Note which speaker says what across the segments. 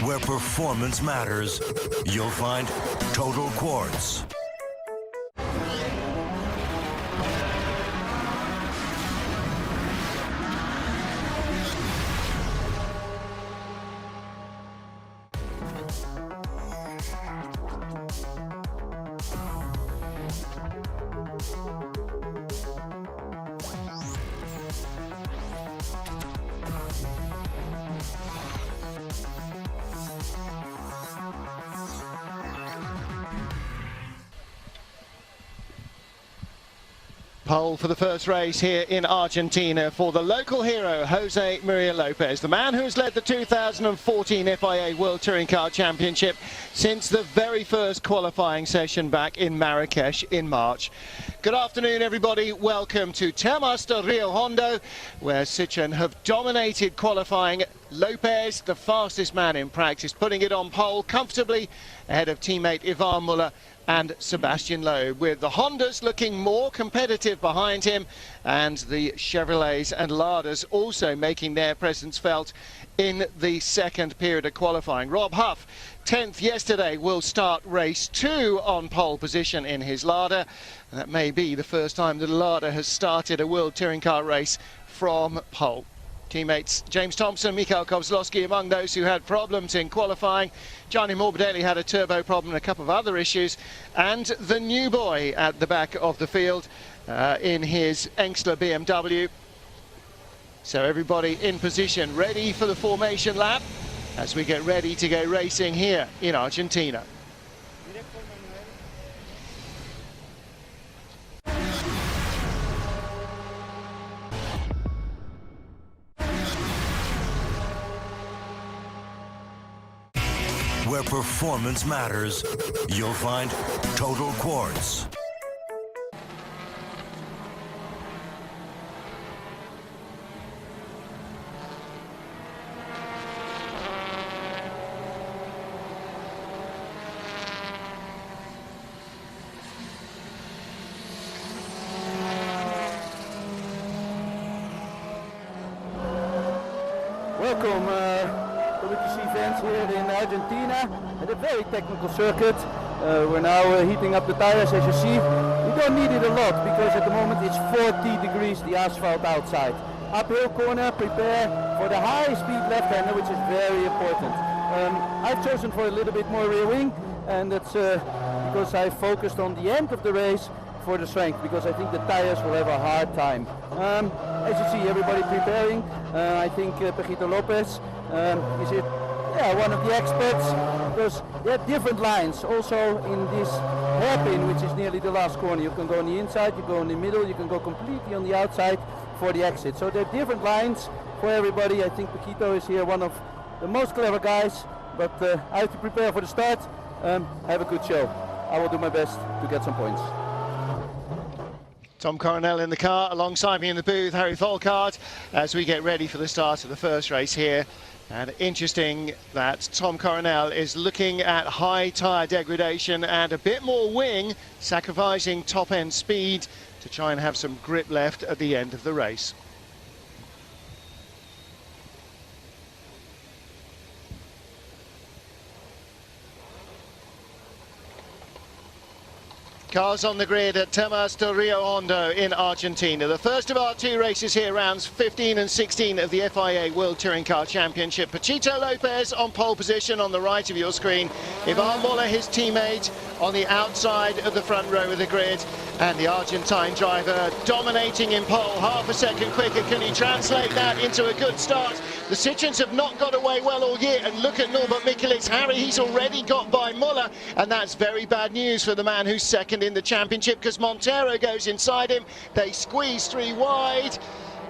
Speaker 1: Where performance matters, you'll find Total Quartz.
Speaker 2: Pole for the first race here in Argentina for the local hero, Jose Maria Lopez, the man who's led the 2014 FIA World Touring Car Championship since the very first qualifying session back in Marrakesh in March. Good afternoon, everybody. Welcome to Termas de Rio Hondo, where Citroën have dominated qualifying. Lopez, the fastest man in practice, putting it on pole comfortably ahead of teammate Ivan Muller and Sebastian Loeb, with the Hondas looking more competitive behind him and the Chevrolets and Ladas also making their presence felt in the second period of qualifying. Rob Huff, 10th yesterday, will start race 2 on pole position in his Lada. That may be the first time that a Lada has started a World Touring Car race from pole. Teammates James Thompson, Mikhail Kozlowski among those who had problems in qualifying. Gianni Morbidelli had a turbo problem and a couple of other issues. And the new boy at the back of the field in his Engstler BMW. So everybody in position, ready for the formation lap as we get ready to go racing here in Argentina.
Speaker 1: Where performance matters, you'll find Total Quartz.
Speaker 3: Welcome wtcc fans here in Argentina at a very technical circuit. We're now heating up the tires, as you see. We don't need it a lot because at the moment it's 40 degrees the asphalt outside. Uphill corner, prepare for the high speed left-hander, which is very important. I've chosen for a little bit more rear wing, and that's because I focused on the end of the race for the strength, because I think the tires will have a hard time. As you see, everybody preparing. I think Pejito Lopez is here, one of the experts, because there are different lines also in this hairpin, which is nearly the last corner. You can go on the inside, you go in the middle, you can go completely on the outside for the exit. So there are different lines for everybody. I think Pejito is here one of the most clever guys, but I have to prepare for the start. Have a good show. I will do my best to get some points.
Speaker 2: Tom Coronel in the car, alongside me in the booth, Harry Folkart, as we get ready for the start of the first race here. And interesting that Tom Coronel is looking at high tyre degradation and a bit more wing, sacrificing top-end speed to try and have some grip left at the end of the race. Cars on the grid at Termas de Rio Hondo in Argentina. The first of our 2 races here, rounds 15 and 16 of the FIA World Touring Car Championship. Pejito Lopez on pole position on the right of your screen. Ivan Muller, his teammate, on the outside of the front row of the grid. And the Argentine driver dominating in pole, half a second quicker. Can he translate that into a good start? The Citroëns have not got away well all year. And look at Norbert Michelisz. Harry, he's already got by Muller. And that's very bad news for the man who's second in the championship, because Montero goes inside him. They squeeze 3 wide.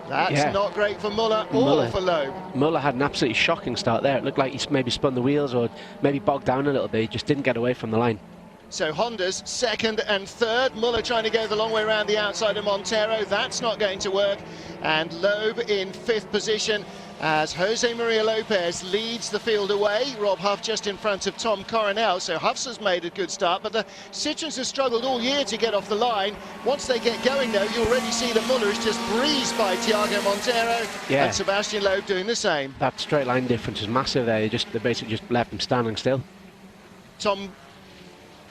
Speaker 2: That's not great for Muller or for Loeb.
Speaker 4: Muller had an absolutely shocking start there. It looked like he's maybe spun the wheels or maybe bogged down a little bit. He just didn't get away from the line.
Speaker 2: So Honda's second and third. Muller trying to go the long way around the outside of Montero. That's not going to work. And Loeb in fifth position as Jose Maria Lopez leads the field away. Rob Huff just in front of Tom Coronel. So Huff's has made a good start, but the Citroens have struggled all year to get off the line. Once they get going, though, you already see that Muller is just breezed by Thiago Montero, and Sebastian Loeb doing the same.
Speaker 4: That straight line difference is massive there. They basically just left him standing still.
Speaker 2: Tom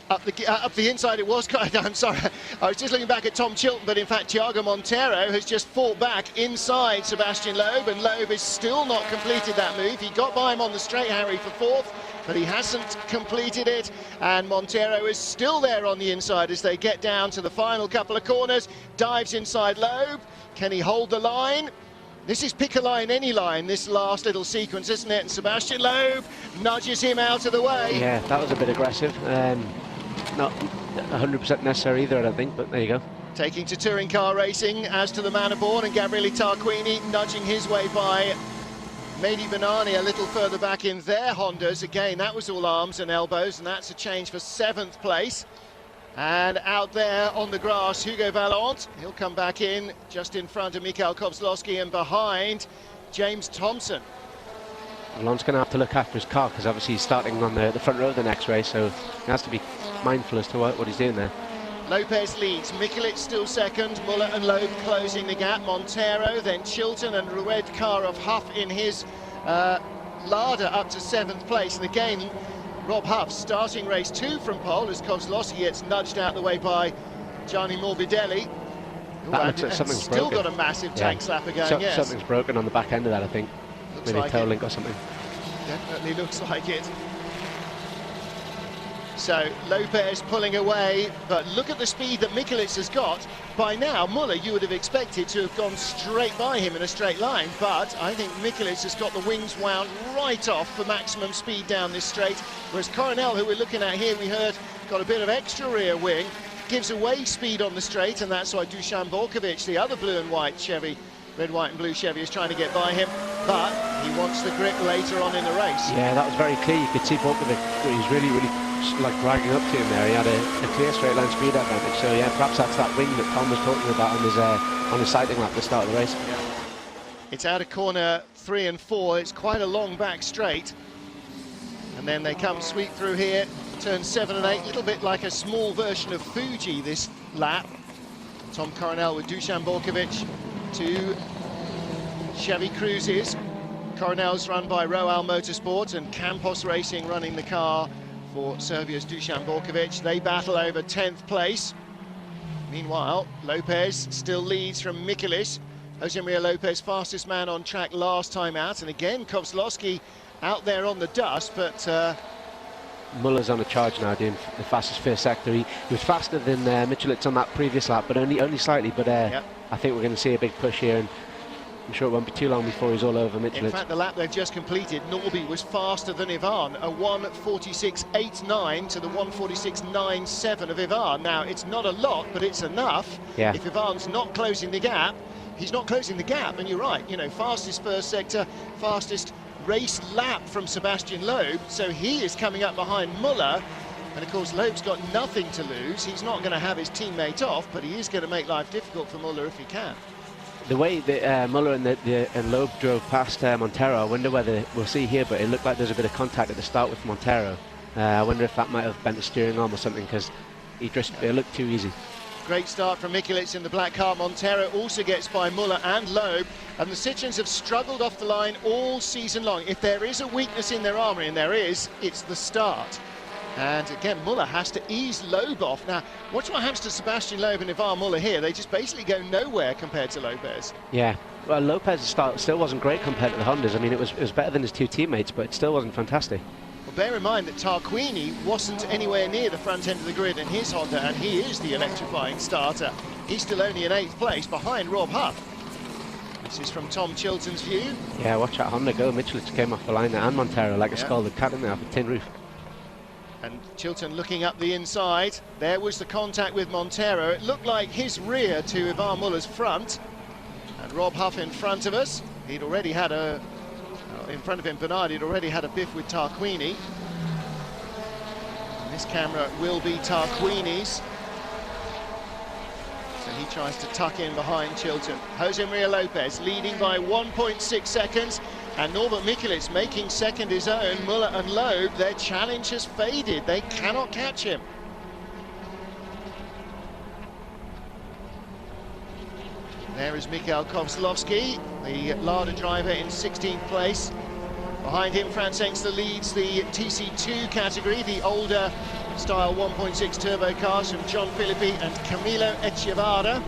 Speaker 2: up the inside, it was. I'm sorry, I was just looking back at Tom Chilton, but in fact Thiago Montero has just fought back inside Sebastian Loeb, and Loeb has still not completed that move. He got by him on the straight, Harry, for fourth, but he hasn't completed it, and Montero is still there on the inside as they get down to the final couple of corners. Dives inside Loeb. Can he hold the line? This is pick a line, any line, this last little sequence, isn't it? And Sebastian Loeb nudges him out of the way.
Speaker 4: Yeah, that was a bit aggressive. Not 100% necessary either, I don't think, but there you go.
Speaker 2: Taking to touring car racing, as to the man aboard, and Gabriele Tarquini nudging his way by Mehdi Benani a little further back in their Hondas. Again, that was all arms and elbows, and that's a change for 7th place. And out there on the grass, Hugo Vallant. He'll come back in just in front of Mikhail Kozlowski and behind James Thompson.
Speaker 4: Vallant's going to have to look after his car because obviously he's starting on the front row of the next race, so he has to be mindful as to what he's doing there.
Speaker 2: Lopez leads, Mikulic still second, Muller and Loeb closing the gap, Montero, then Chilton and Red car of Huff in his Lada up to 7th place. And again, Rob Huff starting race 2 from pole as Kozlowski gets nudged out the way by Gianni Morbidelli.
Speaker 4: That looks like something's
Speaker 2: still
Speaker 4: broken.
Speaker 2: Got a massive tank slapper going, yes.
Speaker 4: Something's broken on the back end of that, I think.
Speaker 2: Looks
Speaker 4: Maybe
Speaker 2: like
Speaker 4: a tail
Speaker 2: it.
Speaker 4: link or something.
Speaker 2: Definitely looks like it. So Lopez pulling away, but look at the speed that Mikulic has got. By now, Muller, you would have expected to have gone straight by him in a straight line, but I think Mikulic has got the wings wound right off for maximum speed down this straight, whereas Coronel, who we're looking at here, we heard, got a bit of extra rear wing, gives away speed on the straight, and that's why Dusan Borkovic, the other blue and white Chevy, red, white and blue Chevy, is trying to get by him, but he wants the grip later on in the race.
Speaker 4: Yeah, that was very clear. You could see Borkovic, he was really like dragging up to him there. He had a clear straight line speed advantage, so yeah, perhaps that's that wing that Tom was talking about on his sighting lap at the start of the race.
Speaker 2: Yeah. It's out of corner 3 and 4. It's quite a long back straight, and then they come sweep through here, turn 7 and 8, a little bit like a small version of Fuji this lap. Tom Coronel with Dusan Borkovic, 2 Chevy Cruises. Coronel's run by Roal Motorsport, and Campos Racing running the car for Serbia's Dusan Borkovic. They battle over 10th place. Meanwhile, Lopez still leads from Mikulic. Jose Maria Lopez, fastest man on track last time out, and again Kozlowski out there on the dust, but
Speaker 4: Muller's on a charge now, doing the fastest first sector. He was faster than Mikulic on that previous lap, but only slightly. But I think we're going to see a big push here, and I'm sure it won't be too long before he's all over Mikulic.
Speaker 2: In fact, the lap they've just completed, Norby was faster than Ivan, a 1:46.89 to the 1:46.97 of Ivan. Now, it's not a lot, but it's enough.
Speaker 4: Yeah.
Speaker 2: If Ivan's not closing the gap, he's not closing the gap, and you're right, you know, fastest first sector, fastest race lap from Sebastian Loeb, so he is coming up behind Muller, and of course Loeb's got nothing to lose. He's not going to have his teammate off, but he is going to make life difficult for Muller if he can.
Speaker 4: The way that Muller and Loeb drove past Montero, I wonder whether we'll see here, but it looked like there's a bit of contact at the start with Montero. I wonder if that might have bent the steering arm or something, because it looked too easy.
Speaker 2: Great start from Mikulic in the black car. Montero also gets by Muller and Loeb, and the Citroens have struggled off the line all season long. If there is a weakness in their armoury, and there is, it's the start. And again, Muller has to ease Loeb off. Now, watch what happens to Sebastian Loeb and Ivan Muller here. They just basically go nowhere compared to Lopez.
Speaker 4: Yeah, well, Lopez's start still wasn't great compared to the Hondas. I mean, it was better than his 2 teammates, but it still wasn't fantastic.
Speaker 2: Well, bear in mind that Tarquini wasn't anywhere near the front end of the grid in his Honda, and he is the electrifying starter. He's still only in 8th place behind Rob Huff. This is from Tom Chilton's view.
Speaker 4: Yeah, watch that Honda go. Mikulic came off the line there, and Montero like a scalded cat in there off a tin roof.
Speaker 2: And Chilton looking up the inside. There was the contact with Montero. It looked like his rear to Ivan Muller's front. And Rob Huff in front of us. He'd already had in front of him, Bernard, he'd already had a biff with Tarquini. And This camera will be Tarquini's. So he tries to tuck in behind Chilton. Jose Maria Lopez leading by 1.6 seconds. And Norbert Mikulec making second his own. Muller and Loeb, their challenge has faded. They cannot catch him. There is Mikhail Kozlovsky, the Lada driver in 16th place. Behind him, Franz Engster leads the TC2 category, the older style 1.6 turbo cars from John Filippi and Camilo Echevarra,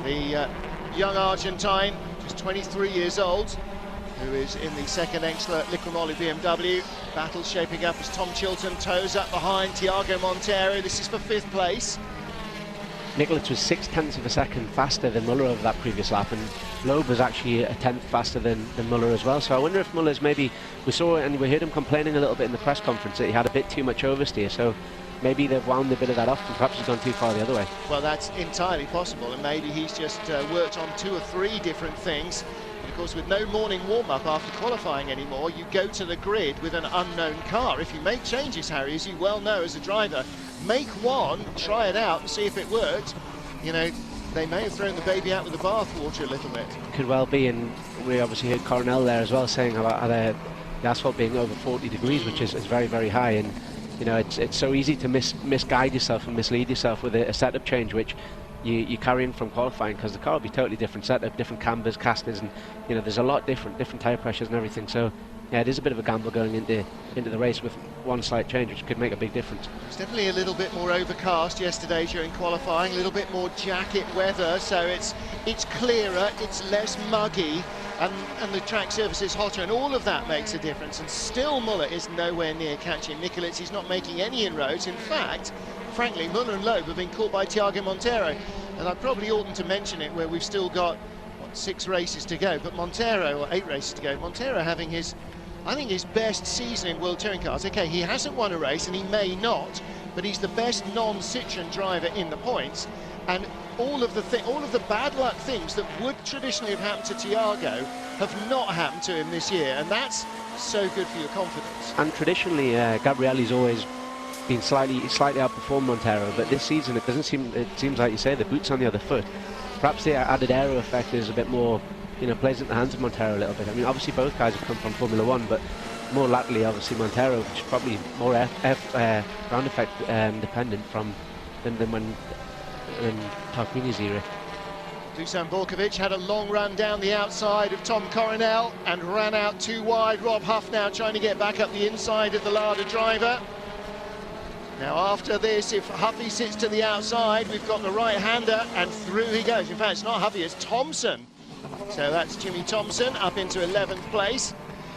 Speaker 2: the young Argentine, just 23 years old, who is in the second Engster Liquimoly BMW. Battle shaping up as Tom Chilton toes up behind Thiago Monteiro. This is for 5th place.
Speaker 4: Mikulec was 0.6 of a second faster than Muller over that previous lap, and Loeb was actually a 10th faster than Muller as well. So I wonder if Muller's maybe, we saw and we heard him complaining a little bit in the press conference that he had a bit too much oversteer, so maybe they've wound a bit of that off and perhaps he's gone too far the other way.
Speaker 2: Well, that's entirely possible, and maybe he's just worked on 2 or 3 different things. And of course, with no morning warm-up after qualifying anymore, you go to the grid with an unknown car. If you make changes, Harry, as you well know as a driver, make one, try it out and see if it works. You know, they may have thrown the baby out with the bathwater a little bit.
Speaker 4: Could well be, and we obviously heard Coronel there as well saying about the asphalt being over 40 degrees, which is very, very high. And you know, it's so easy to misguide yourself and mislead yourself with a setup change, which you carry in from qualifying, because the car will be totally different setup, different cambers, casters, and you know, there's a lot different tyre pressures and everything. So yeah, it is a bit of a gamble going into the race with one slight change, which could make a big difference.
Speaker 2: It's definitely a little bit more overcast yesterday during qualifying, a little bit more jacket weather, so it's clearer, it's less muggy, and the track surface is hotter, and all of that makes a difference. And still Muller is nowhere near catching Mikulec. He's not making any inroads. In fact, frankly, Muller and Loeb have been caught by Thiago Monteiro, and I probably oughtn't to mention it where we've still got 6 races to go, but Monteiro, or 8 races to go, Monteiro having I think his best season in World Touring Cars. Okay, he hasn't won a race and he may not, but he's the best non-Citroën driver in the points, and all of the bad luck things that would traditionally have happened to Thiago have not happened to him this year, and that's so good for your confidence.
Speaker 4: And traditionally, Gabrielli's always been slightly outperformed Monteiro, but this season it seems like you say, the boot's on the other foot. Perhaps the added aero effect is a bit more, you know, plays into the hands of Monteiro a little bit. I mean, obviously both guys have come from Formula 1, but more latterly, obviously Monteiro, which is probably more ground effect dependent than when in Tarquini's era.
Speaker 2: Dusan Borkovic had a long run down the outside of Tom Coronel and ran out too wide. Rob Huff now trying to get back up the inside of the Lada driver. Now after this, if Huffy sits to the outside, we've got the right-hander, and through he goes. In fact, it's not Huffy, it's Thompson. So that's Jimmy Thompson up into 11th place.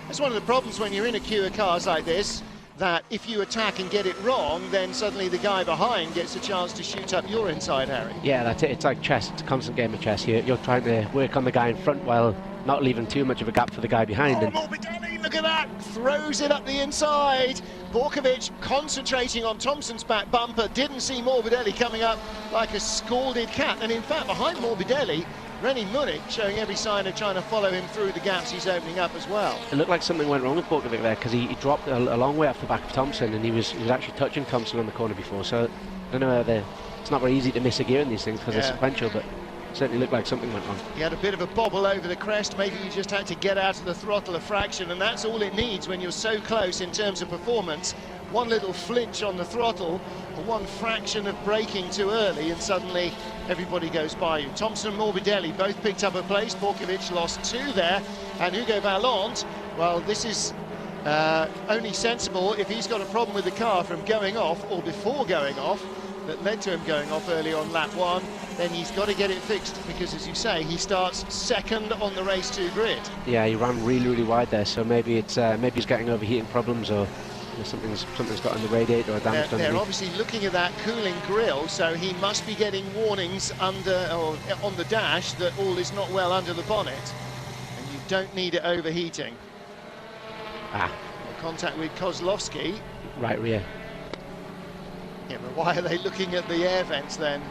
Speaker 2: That's one of the problems when you're in a queue of cars like this, that if you attack and get it wrong, then suddenly the guy behind gets a chance to shoot up your inside, Harry.
Speaker 4: Yeah, that's it. It's like chess. It's a constant game of chess. You're trying to work on the guy in front while not leaving too much of a gap for the guy behind.
Speaker 2: Oh, Morbidelli, look at that! Throws it up the inside. Borkovic concentrating on Thompson's back bumper. Didn't see Morbidelli coming up like a scalded cat. And in fact, behind Morbidelli, Rennie Munich showing every sign of trying to follow him through the gaps he's opening up as well.
Speaker 4: It looked like something went wrong with Borkovic there, because he dropped a long way off the back of Thompson, and he was actually touching Thompson on the corner before. So I don't know, it's not very easy to miss a gear in these things because they're sequential, but it certainly looked like something went wrong.
Speaker 2: He had a bit of a bobble over the crest. Maybe you just had to get out of the throttle a fraction, and that's all it needs when you're so close in terms of performance. One little flinch on the throttle, or one fraction of braking too early, and suddenly everybody goes by you. Thompson and Morbidelli both picked up a place. Borkovic lost 2 there, and Hugo Vallant, well, this is only sensible if he's got a problem with the car from going off, or before going off, that led to him going off early on lap 1, then he's got to get it fixed, because as you say, he starts second on the race 2 grid.
Speaker 4: Yeah, he ran really wide there, so maybe he's getting overheating problems, or something's got on the radiator or damaged underneath.
Speaker 2: They're obviously looking at that cooling grill, so he must be getting warnings under or on the dash that all is not well under the bonnet, and you don't need it overheating. Contact with Kozlovsky.
Speaker 4: Right rear.
Speaker 2: Yeah, but why are they looking at the air vents then?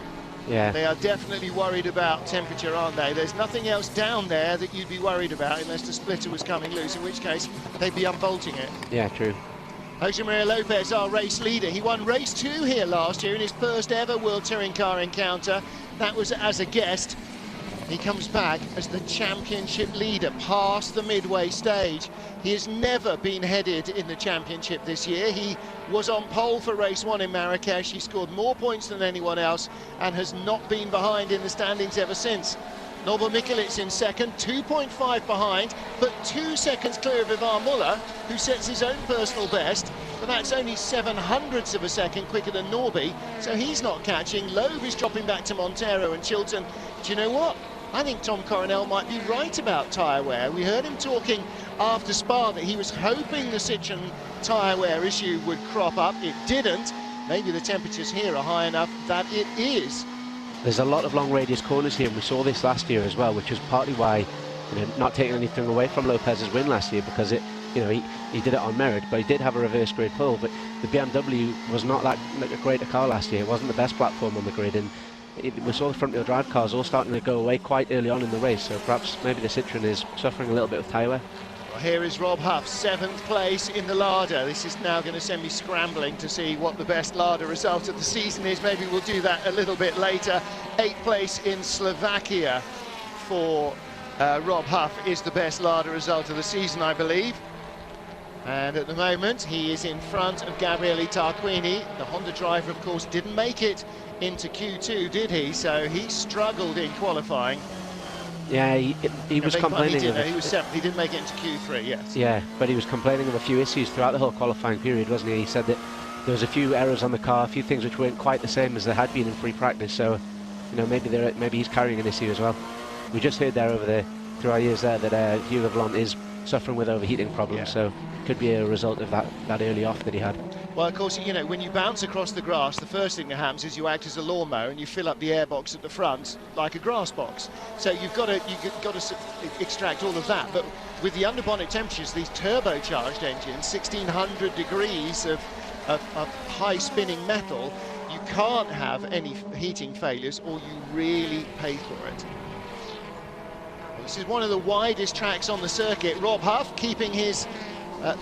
Speaker 4: Yeah.
Speaker 2: They are definitely worried about temperature, aren't they? There's nothing else down there that you'd be worried about unless the splitter was coming loose, in which case they'd be unbolting it.
Speaker 4: Yeah, true.
Speaker 2: Jose Maria Lopez, our race leader. He won race 2 here last year in his first ever World Touring Car encounter. That was as a guest. He comes back as the championship leader past the midway stage. He has never been headed in the championship this year. He was on pole for race 1 in Marrakesh. He scored more points than anyone else and has not been behind in the standings ever since. Norbert Mikulits in second, 2.5 behind, but 2 seconds clear of Ivar Muller, who sets his own personal best, but that's only 7/100ths of a second quicker than Norby, so he's not catching. Loeb is dropping back to Montero and Chilton. Do you know what? I think Tom Coronel might be right about tyre wear. We heard him talking after Spa that he was hoping the Citroen tyre wear issue would crop up. It didn't. Maybe the temperatures here are high enough that it is.
Speaker 4: There's a lot of long radius corners here, and we saw this last year as well, which is partly why, not taking anything away from Lopez's win last year, because he did it on merit, but he did have a reverse grid pull. But the BMW was not that great a car last year. It wasn't the best platform on the grid, and we saw the front-wheel drive cars all starting to go away quite early on in the race. So perhaps maybe the Citroen is suffering a little bit with tyre wear.
Speaker 2: Well, here is Rob Huff, 7th place in the Lada. This is now going to send me scrambling to see what the best Lada result of the season is. Maybe we'll do that a little bit later. 8th place in Slovakia for Rob Huff is the best Lada result of the season, I believe. And at the moment, he is in front of Gabriele Tarquini. The Honda driver, of course, didn't make it into Q2, did he? So he struggled in qualifying.
Speaker 4: Yeah, he was complaining.
Speaker 2: He was 7th. He didn't make it into Q3, yes.
Speaker 4: Yeah, but he was complaining of a few issues throughout the whole qualifying period, wasn't he? He said that there was a few errors on the car, a few things which weren't quite the same as they had been in free practice. So, maybe he's carrying an issue as well. We just heard there through our years there that Hugo Blanc is suffering with overheating problems. So it could be a result of that early off that he had.
Speaker 2: Well, of course, when you bounce across the grass, the first thing that happens is you act as a lawnmower and you fill up the airbox at the front like a grass box. So you've got to extract all of that. But with the underbonnet temperatures, these turbocharged engines, 1600 degrees of high spinning metal, you can't have any heating failures or you really pay for it. This is one of the widest tracks on the circuit. Rob Huff keeping his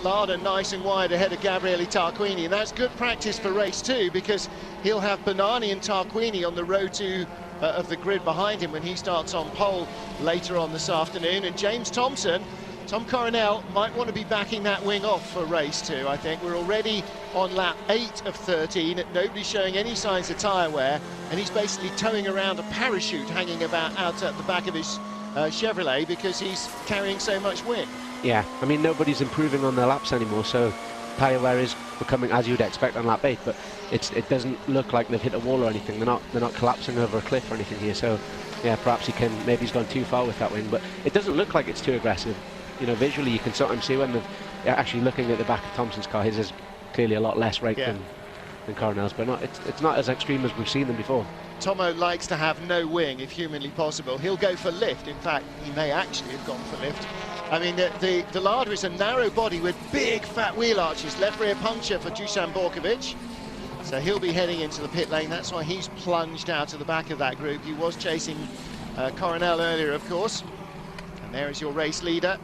Speaker 2: Lada nice and wide ahead of Gabriele Tarquini, and that's good practice for race 2 because he'll have Bonani and Tarquini on the row 2 of the grid behind him when he starts on pole later on this afternoon. And James Thompson, Tom Coronel might want to be backing that wing off for race 2. I think we're already on lap 8 of 13. Nobody's showing any signs of tyre wear, and he's basically towing around a parachute hanging about out at the back of his Chevrolet because he's carrying so much wing.
Speaker 4: Yeah, I mean, nobody's improving on their laps anymore, so tyre wear is becoming as you'd expect on lap 8, but it doesn't look like they've hit a wall or anything. They're not collapsing over a cliff or anything here, so yeah, perhaps maybe he's gone too far with that wing, but it doesn't look like it's too aggressive. Visually you can sometimes see when they're actually looking at the back of Thompson's car, his is clearly a lot less rake than Coronel's, but it's not as extreme as we've seen them before.
Speaker 2: Tomo likes to have no wing if humanly possible. He'll go for lift. In fact, he may actually have gone for lift. I mean, the Lada is a narrow body with big fat wheel arches. Left rear puncture for Dusan Borkovic. So he'll be heading into the pit lane. That's why he's plunged out of the back of that group. He was chasing Coronel earlier, of course. And there is your race leader.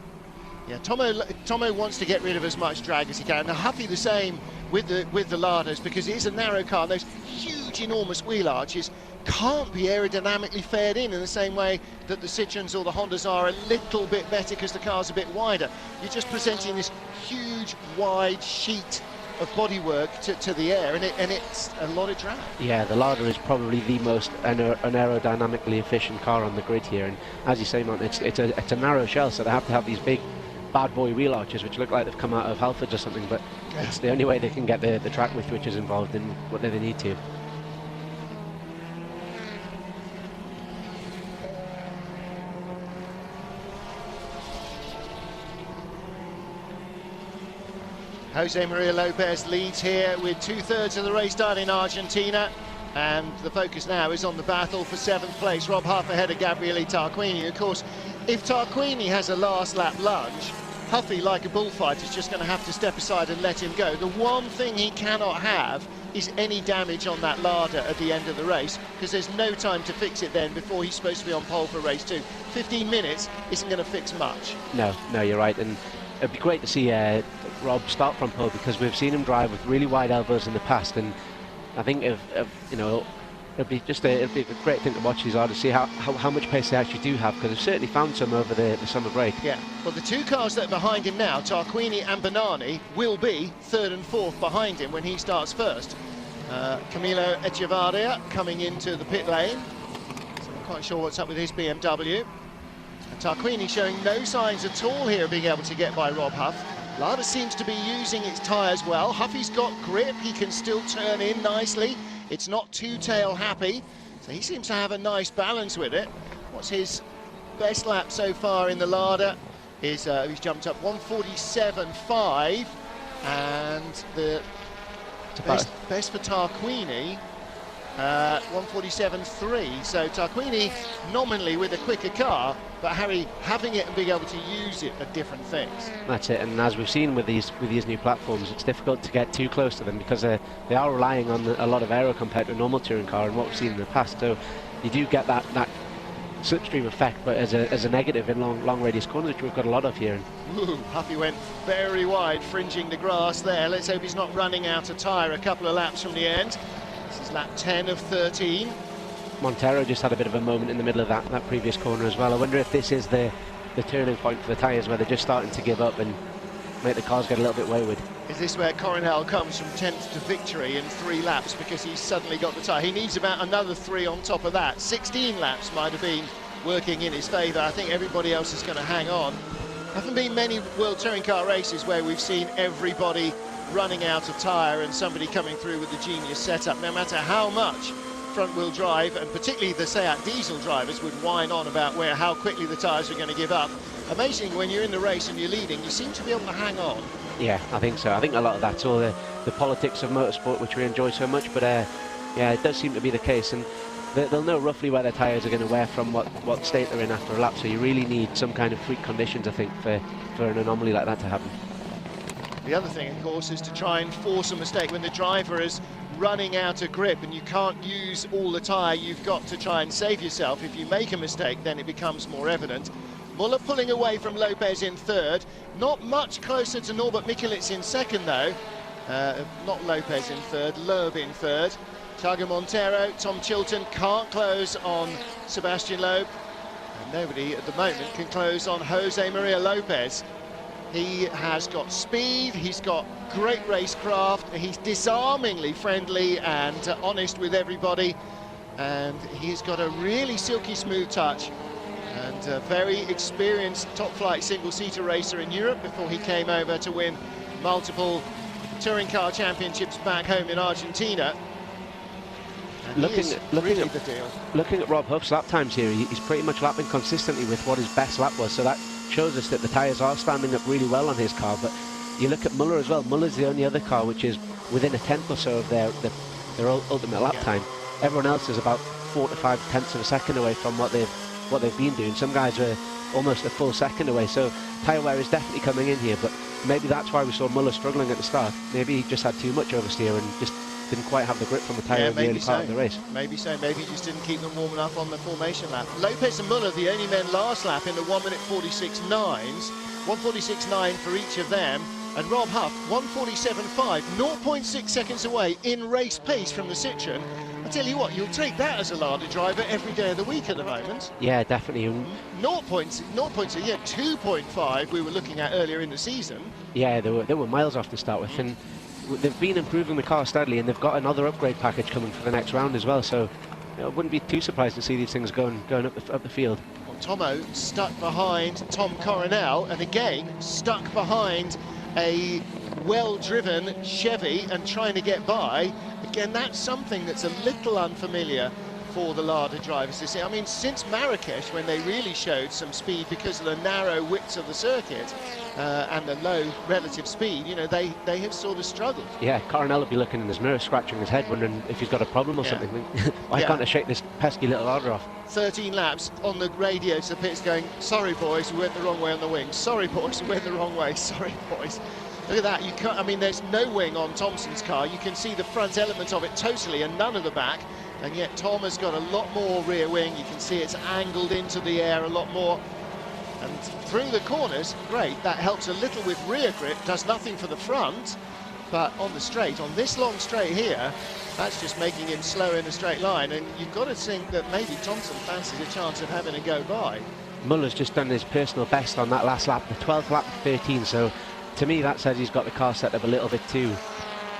Speaker 2: Yeah, Tomo wants to get rid of as much drag as he can. Now Huffy the same with the Ladas because it is a narrow car. Those huge, enormous wheel arches can't be aerodynamically fared in the same way that the Citroens or the Hondas are a little bit better because the car's a bit wider. You're just presenting this huge, wide sheet of bodywork to the air, and it's a lot of drag.
Speaker 4: Yeah, the Lada is probably the most an aerodynamically efficient car on the grid here, and as you say, man, it's a narrow shell, so they have to have these big bad boy wheel arches which look like they've come out of Halfords or something, but it's the only way they can get the track width which is involved in what they need to.
Speaker 2: Jose Maria Lopez leads here with 2/3 of the race done in Argentina, and the focus now is on the battle for 7th place. Rob Huff ahead of Gabriele Tarquini. Of course, if Tarquini has a last lap lunge, Huffy, like a bullfighter, is just going to have to step aside and let him go. The one thing he cannot have is any damage on that Lada at the end of the race, because there's no time to fix it then before he's supposed to be on pole for race 2. 15 minutes isn't going to fix much.
Speaker 4: No, you're right, and it'd be great to see Rob start from pole, because we've seen him drive with really wide elbows in the past, and I think if you know, it'll be a great thing to watch these to see how much pace they actually do have, because they've certainly found some over the summer break.
Speaker 2: Yeah, well, the two cars that are behind him now, Tarquini and Bonani, will be third and fourth behind him when he starts first. Camilo Echevarria coming into the pit lane. So I'm quite sure what's up with his BMW. And Tarquini showing no signs at all here of being able to get by Rob Huff. Lada seems to be using its tyres well. Huffy's got grip, he can still turn in nicely. It's not too tail happy, so he seems to have a nice balance with it. What's his best lap so far in the Lada? He's jumped up 147.5, and the best for Tarquini, 147.3. So Tarquini nominally with a quicker car, but Harry, having it and being able to use it are different things.
Speaker 4: That's it, and as we've seen with these new platforms, it's difficult to get too close to them, because they are relying on a lot of aero compared to a normal touring car, and what we've seen in the past. So you do get that slipstream effect, but as a negative in long radius corners, which we've got a lot of here.
Speaker 2: Ooh, Huffy went very wide, fringing the grass there. Let's hope he's not running out of tyre a couple of laps from the end. This is lap 10 of 13.
Speaker 4: Montero just had a bit of a moment in the middle of that previous corner as well. I wonder if this is the turning point for the tyres, where they're just starting to give up and make the cars get a little bit wayward.
Speaker 2: Is this where Coronel comes from 10th to victory in 3 laps, because he's suddenly got the tyre? He needs about another 3 on top of that. 16 laps might have been working in his favour. I think everybody else is going to hang on. Haven't been many World Touring Car races where we've seen everybody running out of tyre and somebody coming through with the genius setup, no matter how much front-wheel drive, and particularly the Seat diesel drivers would whine on about how quickly the tyres are going to give up. Amazing, when you're in the race and you're leading, you seem to be able to hang on. Yeah,
Speaker 4: I think so. I think a lot of that's all the politics of motorsport, which we enjoy so much, but yeah, it does seem to be the case, and they'll know roughly where their tyres are going to wear from what state they're in after a lap, so you really need some kind of freak conditions, I think, for an anomaly like that to happen.
Speaker 2: The other thing, of course, is to try and force a mistake when the driver is running out of grip and you can't use all the tyre. You've got to try and save yourself. If you make a mistake, then it becomes more evident. Muller pulling away from Lopez in third. Not much closer to Norbert Mikulits in second, though. Not Lopez in third, Loeb in third. Thiago Montero, Tom Chilton can't close on Sebastian Loeb. And nobody at the moment can close on Jose Maria Lopez. He has got speed, he's got great racecraft, he's disarmingly friendly and honest with everybody, and he's got a really silky smooth touch, and a very experienced top-flight single-seater racer in Europe before he came over to win multiple touring car championships back home in Argentina.
Speaker 4: Looking at Rob Huff's lap times here, he's pretty much lapping consistently with what his best lap was, so that shows us that the tyres are standing up really well on his car. But you look at Muller as well. Muller's the only other car which is within a tenth or so of their ultimate lap time. Everyone else is about 4 to 5 tenths of a second away from what they've been doing. Some guys are almost a full second away, so tyre wear is definitely coming in here, but maybe that's why we saw Muller struggling at the start. Maybe he just had too much oversteer and just didn't quite have the grip from the tyre in the early part of the race.
Speaker 2: Maybe so. Maybe he just didn't keep them warm enough on the formation lap. Lopez and Muller, the only men last lap in the 1:46.9s, 1:46.9 for each of them, and Rob Huff 1:47.5, 0.6 seconds away in race pace from the Citroen. I tell you what, you'll take that as a Lada driver every day of the week at the moment.
Speaker 4: Yeah, definitely.
Speaker 2: 2.5 we were looking at earlier in the season.
Speaker 4: Yeah, they were miles off to start with, and they've been improving the car steadily, and they've got another upgrade package coming for the next round as well, so I wouldn't be too surprised to see these things going up the field.
Speaker 2: Well, Tomo stuck behind Tom Coronel, and again stuck behind a well-driven Chevy and trying to get by. Again, that's something that's a little unfamiliar for the Lada drivers to see. I mean, since Marrakesh, when they really showed some speed because of the narrow widths of the circuit and the low relative speed, you know, they have sort of struggled.
Speaker 4: Yeah, Coronel will be looking in his mirror, scratching his head, wondering if he's got a problem or something. Why can't I shake this pesky little Lada off?
Speaker 2: 13 laps on the radio to the pits going, sorry boys, we went the wrong way on the wing. Sorry boys, we went the wrong way. Sorry boys. Look at that. You can't, I mean, there's no wing on Thompson's car. You can see the front element of it totally and none of the back. And yet Tom has got a lot more rear wing. You can see it's angled into the air a lot more. And through the corners, great, that helps a little with rear grip, does nothing for the front, but on the straight, on this long straight here, that's just making him slow in a straight line, and you've got to think that maybe Thompson fancies a chance of having a go by.
Speaker 4: Muller's just done his personal best on that last lap, the 12th lap of 13, so to me that says he's got the car set up a little bit too,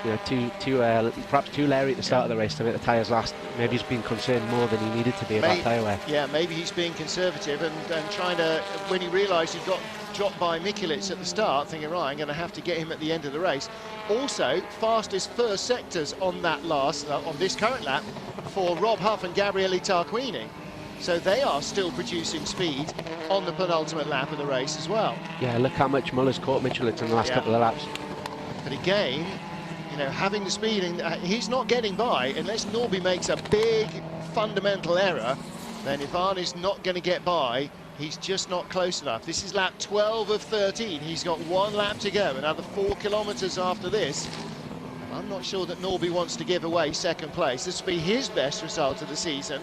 Speaker 4: perhaps too leery at the start of the race to make the tyres last. Maybe he's been concerned more than he needed to be about tyre wear.
Speaker 2: Yeah, maybe he's being conservative and trying to, when he realised he got dropped by Mikulec at the start, thinking, right, I'm going to have to get him at the end of the race. Also, fastest first sectors on that on this current lap for Rob Huff and Gabriele Tarquini. So they are still producing speed on the penultimate lap of the race as well.
Speaker 4: Yeah, look how much Muller's caught Mikulec in the last couple of laps.
Speaker 2: But again, you know, having the speed, he's not getting by unless Norby makes a big fundamental error. Then Ivan is not going to get by. He's just not close enough. This is lap 12 of 13. He's got 1 lap to go, another 4 kilometres after this. I'm not sure that Norby wants to give away second place. This will be his best result of the season.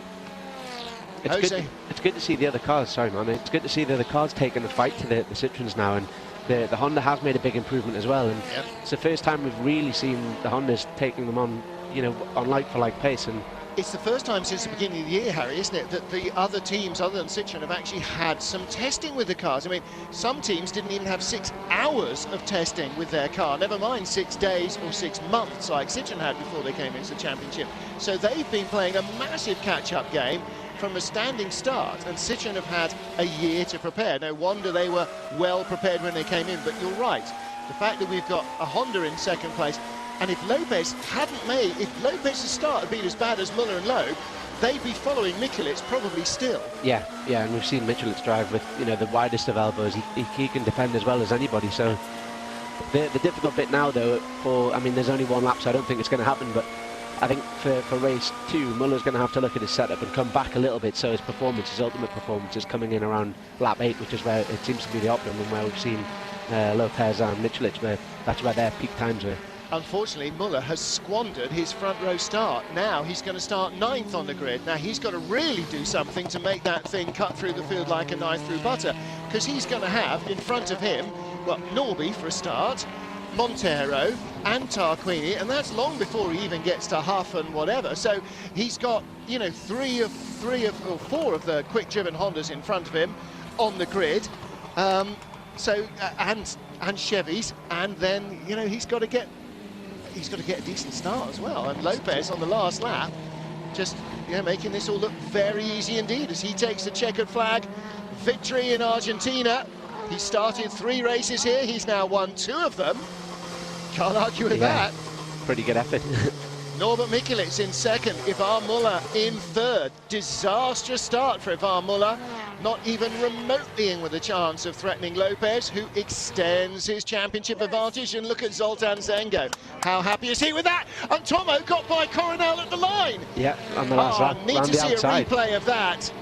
Speaker 4: It's good to see the other cars, sorry man, it's good to see the other cars taking the fight to the Citroens now, and the Honda has made a big improvement as well, and it's the first time we've really seen the Hondas taking them on, you know, on like-for-like pace. And
Speaker 2: it's the first time since the beginning of the year, Harry, isn't it, that the other teams other than Citroen have actually had some testing with the cars. I mean, some teams didn't even have 6 hours of testing with their car, never mind 6 days or 6 months like Citroen had before they came into the championship. So they've been playing a massive catch-up game from a standing start, and Citroen have had a year to prepare. No wonder they were well prepared when they came in, but you're right. The fact that we've got a Honda in second place, and if Lopez's start had been as bad as Muller and Loeb, they'd be following Mikulec probably still. Yeah,
Speaker 4: and we've seen Mikulec drive with, you know, the widest of elbows. He can defend as well as anybody, so the difficult bit now though, I mean, there's only 1 lap, so I don't think it's going to happen, but I think for race 2, Muller's going to have to look at his setup and come back a little bit, so his performance, his ultimate performance, is coming in around lap 8, which is where it seems to be the optimum, where we've seen Lopez and Mikulec, that's where their peak times were.
Speaker 2: Unfortunately, Muller has squandered his front row start. Now he's going to start 9th on the grid. Now he's got to really do something to make that thing cut through the field like a knife through butter, because he's going to have in front of him, well, Norby for a start, Montero and Tarquini, and that's long before he even gets to Huff and whatever. So he's got, you know, 4 of the quick-driven Hondas in front of him on the grid. And Chevys, and then, you know, he's got to get a decent start as well. And Lopez on the last lap, just, you know, making this all look very easy indeed as he takes the checkered flag victory in Argentina. He started 3 races here. He's now won 2 of them. Can't argue with that.
Speaker 4: Pretty good effort.
Speaker 2: Norbert Mikulec in second, Ivan Muller in third. Disastrous start for Ivan Muller. Not even remotely in with a chance of threatening Lopez, who extends his championship advantage. And look at Zoltan Zengo. How happy is he with that? And Tomo got by Coronel at the line.
Speaker 4: Yeah, on the last lap.
Speaker 2: Need to see a replay of that.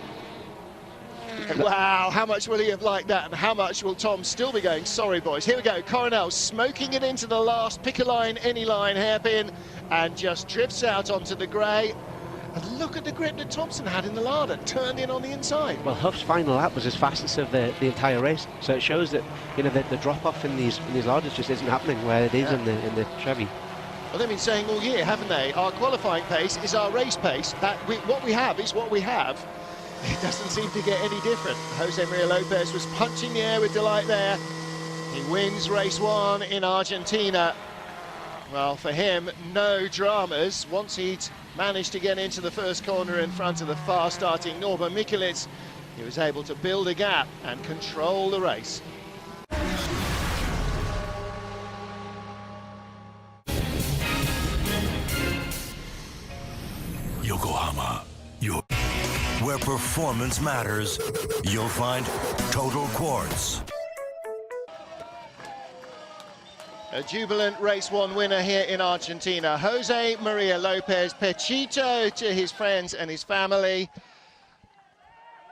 Speaker 2: Wow, how much will he have liked that, and how much will Tom still be going, sorry boys. Here we go, Coronel smoking it into the last pick a line, any line hairpin, and just drifts out onto the grey. And look at the grip that Thompson had in the larder, turned in on the inside.
Speaker 4: Well, Huff's final lap was his fastest of the entire race, so it shows that, you know, the drop-off in these larders just isn't happening where it is in the Chevy.
Speaker 2: Well, they've been saying all year, haven't they? Our qualifying pace is our race pace. What we have is what we have. It doesn't seem to get any different. Jose Maria Lopez was punching the air with delight there. He wins race 1 in Argentina. Well, for him, no dramas. Once he'd managed to get into the first corner in front of the fast-starting Norbert Mikulec, he was able to build a gap and control the race.
Speaker 1: Yokohama, where performance matters, you'll find Total Quartz.
Speaker 2: A jubilant race 1 winner here in Argentina, Jose Maria Lopez. Pechito to his friends and his family.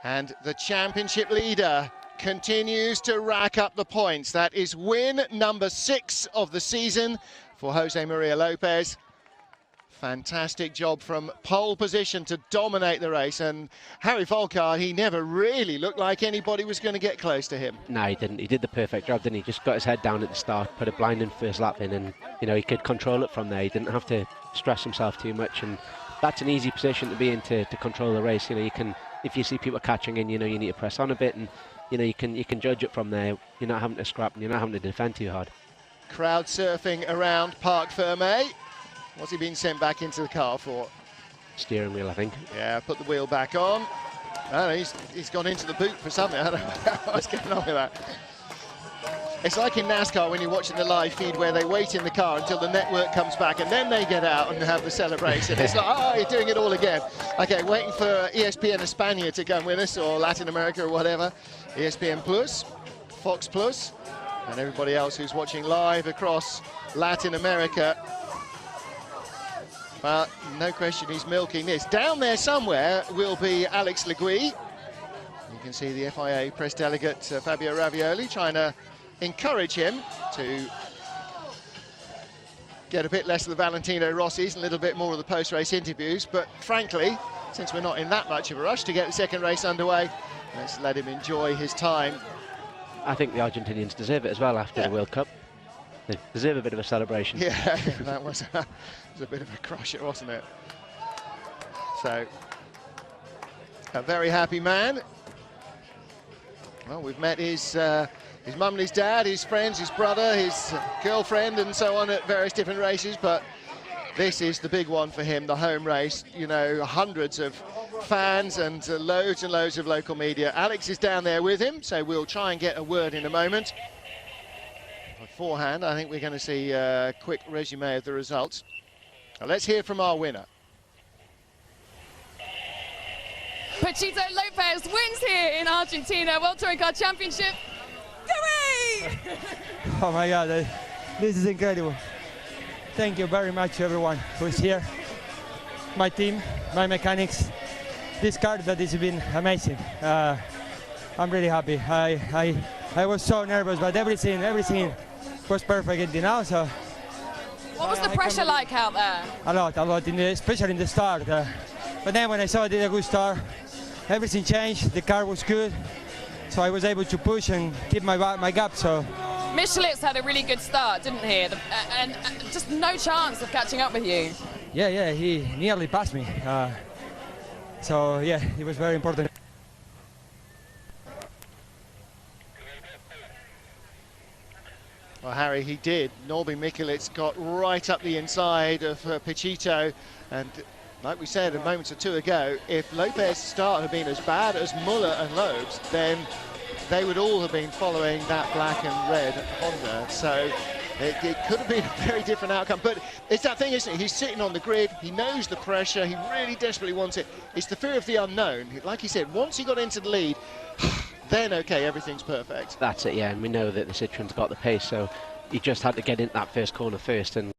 Speaker 2: And the championship leader continues to rack up the points. That is win number 6 of the season for Jose Maria Lopez. Fantastic job from pole position to dominate the race, and Harry Volkart, he never really looked like anybody was going to get close to him.
Speaker 4: No, he didn't. He did the perfect job, didn't he? Just got his head down at the start, put a blinding first lap in, and he could control it from there. He didn't have to stress himself too much, and that's an easy position to be in to control the race. You can, if you see people catching in, you need to press on a bit, and you can judge it from there. You're not having to scrap, and you're not having to defend too hard.
Speaker 2: Crowd surfing around Parc Fermé. What's he been sent back into the car for?
Speaker 4: Steering wheel, I think.
Speaker 2: Yeah, put the wheel back on. Oh, he's gone into the boot for something. I don't know what's going on with that. It's like in NASCAR when you're watching the live feed where they wait in the car until the network comes back and then they get out and have the celebration. It's like, oh, you're doing it all again. Okay, waiting for ESPN España to come with us, or Latin America or whatever. ESPN Plus, Fox Plus, and everybody else who's watching live across Latin America. But no question he's milking this. Down there somewhere will be Alex Legui. You can see the FIA press delegate Fabio Ravioli trying to encourage him to get a bit less of the Valentino Rossi's and a little bit more of the post-race interviews. But frankly, since we're not in that much of a rush to get the second race underway, let's let him enjoy his time.
Speaker 4: I think the Argentinians deserve it as well after the World Cup. They deserve a bit of a celebration.
Speaker 2: Yeah, that was a bit of a crusher, wasn't it? So, a very happy man. Well, we've met his mum and his dad, his friends, his brother, his girlfriend, and so on at various different races, but this is the big one for him, the home race. Hundreds of fans and loads of local media. Alex is down there with him, so we'll try and get a word in a moment. Beforehand, I think we're going to see a quick resume of the results. Now, let's hear from our winner.
Speaker 5: Pachito Lopez wins here in Argentina, World Touring Car Championship. Hooray!
Speaker 6: Oh my God, this is incredible. Thank you very much everyone who is here. My team, my mechanics. This car that has been amazing. I'm really happy. I was so nervous, but everything was perfect until now. So.
Speaker 5: What was the pressure like out there?
Speaker 6: A lot, especially in the start. But then when I saw I did a good start, everything changed. The car was good, so I was able to push and keep my gap. So.
Speaker 5: Michelit's had a really good start, didn't he? And just no chance of catching up with you.
Speaker 6: Yeah, he nearly passed me. So yeah, it was very important.
Speaker 2: Well, Harry, he did. Norby Mikelitz got right up the inside of Pachito, and like we said a moment or two ago, if Lopez's start had been as bad as Muller and Loeb's, then they would all have been following that black and red Honda. So it could have been a very different outcome. But it's that thing, isn't it? He's sitting on the grid, he knows the pressure, he really desperately wants it. It's the fear of the unknown. Like he said, once he got into the lead, then okay, everything's perfect.
Speaker 4: That's it, yeah, and we know that the Citroen's got the pace, so he just had to get into that first corner first, and